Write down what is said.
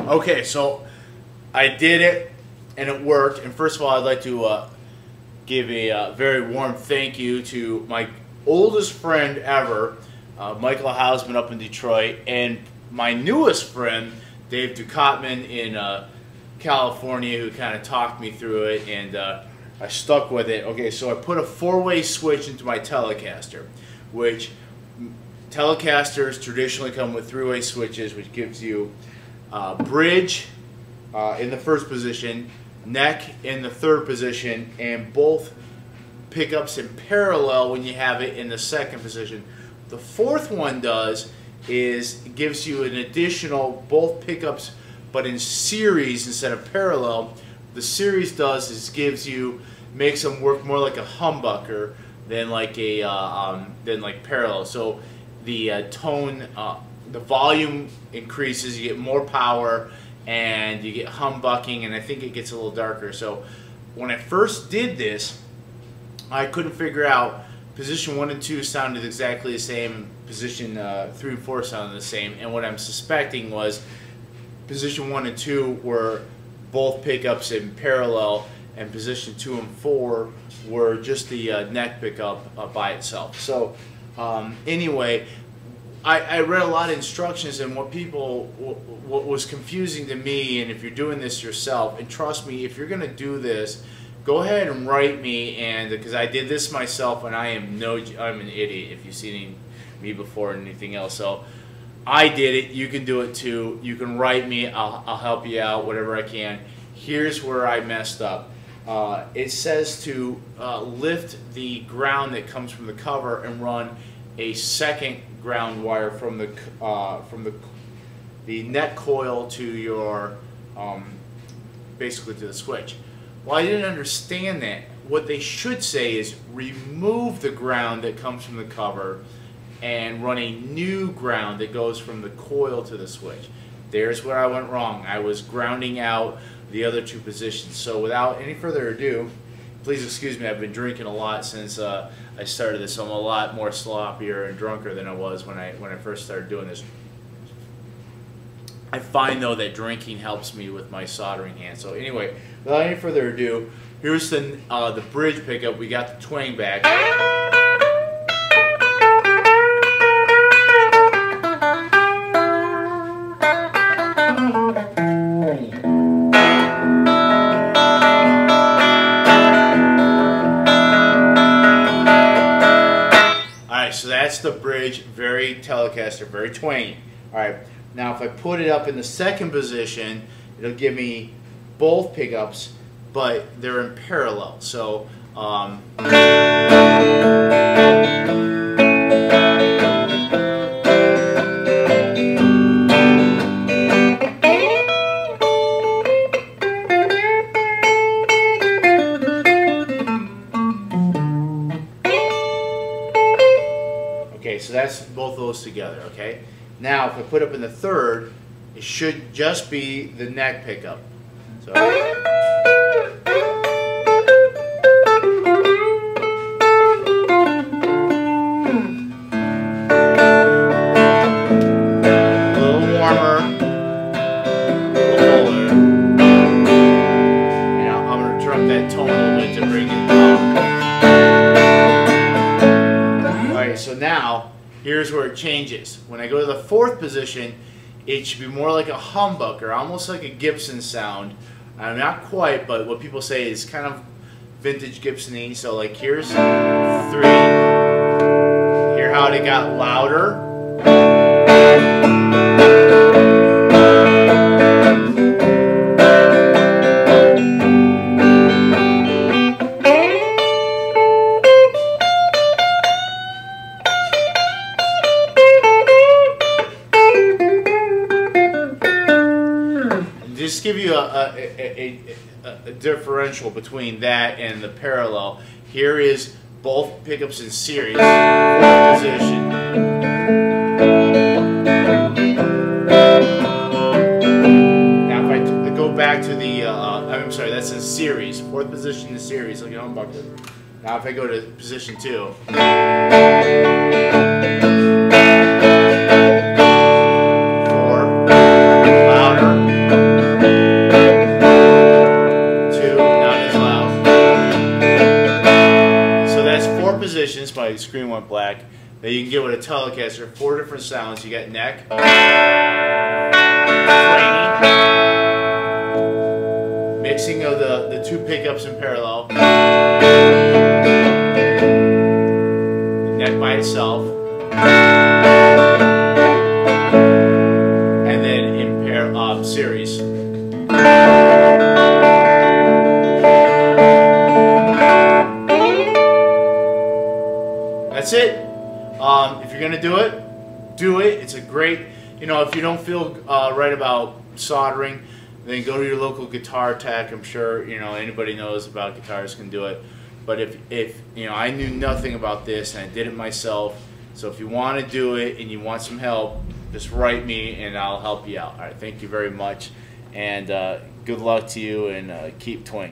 Okay, so I did it and it worked. And first of all, I'd like to give a very warm thank you to my oldest friend ever, Michael Hausman up in Detroit, and my newest friend, Dave Ducotman in California, who kind of talked me through it, and I stuck with it. Okay, so I put a four-way switch into my Telecaster, which Telecasters traditionally come with three-way switches, which gives you bridge in the first position, neck in the third position, and both pickups in parallel when you have it in the second position. The fourth one does is it gives you an additional both pickups but in series instead of parallel. The series does is makes them work more like a humbucker than like a parallel. So the tone, the volume increases, you get more power, and you get humbucking, and I think it gets a little darker. So when I first did this, I couldn't figure out position 1 and 2 sounded exactly the same, position 3 and 4 sounded the same, and what I'm suspecting was position 1 and 2 were both pickups in parallel, and position 2 and 4 were just the neck pickup by itself. So anyway, I read a lot of instructions, and what was confusing to me, and if you're doing this yourself, and trust me, if you're going to do this, go ahead and write me, and because I did this myself, and I'm an idiot if you've seen me before and anything else. So I did it. You can do it too. You can write me. I'll help you out, whatever I can. Here's where I messed up. It says to lift the ground that comes from the cover and run a second ground wire from the net coil to your basically to the switch. Well, I didn't understand that. What they should say is remove the ground that comes from the cover and run a new ground that goes from the coil to the switch. There's where I went wrong. I was grounding out the other two positions. So without any further ado, please excuse me, I've been drinking a lot since I started this, so I'm a lot more sloppier and drunker than I was when I first started doing this. I find though that drinking helps me with my soldering hand. So anyway, without any further ado, here's the bridge pickup. We got the twang back. Alright, so that's the bridge, very Telecaster, very twangy. Alright. Now if I put it up in the second position, it'll give me both pickups, but they're in parallel. So okay, so that's both of those together, okay? Now, if I put up in the third, it should just be the neck pickup. So, a little warmer, a little fuller. And I'm going to turn up that tone a little bit to bring it down. Alright, so now, here's where it changes. When I go to the fourth position, it should be more like a humbucker, almost like a Gibson sound. Not quite, but what people say is kind of vintage Gibson-y. So like here's 3. Hear how it got louder? Just give you a differential between that and the parallel. Here is both pickups in series, fourth position. Now if I go back to the, I'm sorry, that's in series, fourth position in series, like a humbucker. Now if I go to position 2. Louder. went black, that you can get with a Telecaster. 4 different sounds. You got neck, flangy, mixing of the 2 pickups in parallel, the neck by itself, and then in series. That's it. If you're gonna do it, do it. It's a great, if you don't feel right about soldering, then go to your local guitar tech. I'm sure anybody knows about guitars can do it. But if I knew nothing about this and I did it myself, so if you want to do it and you want some help, just write me and I'll help you out. All right, thank you very much, and good luck to you, and keep twang.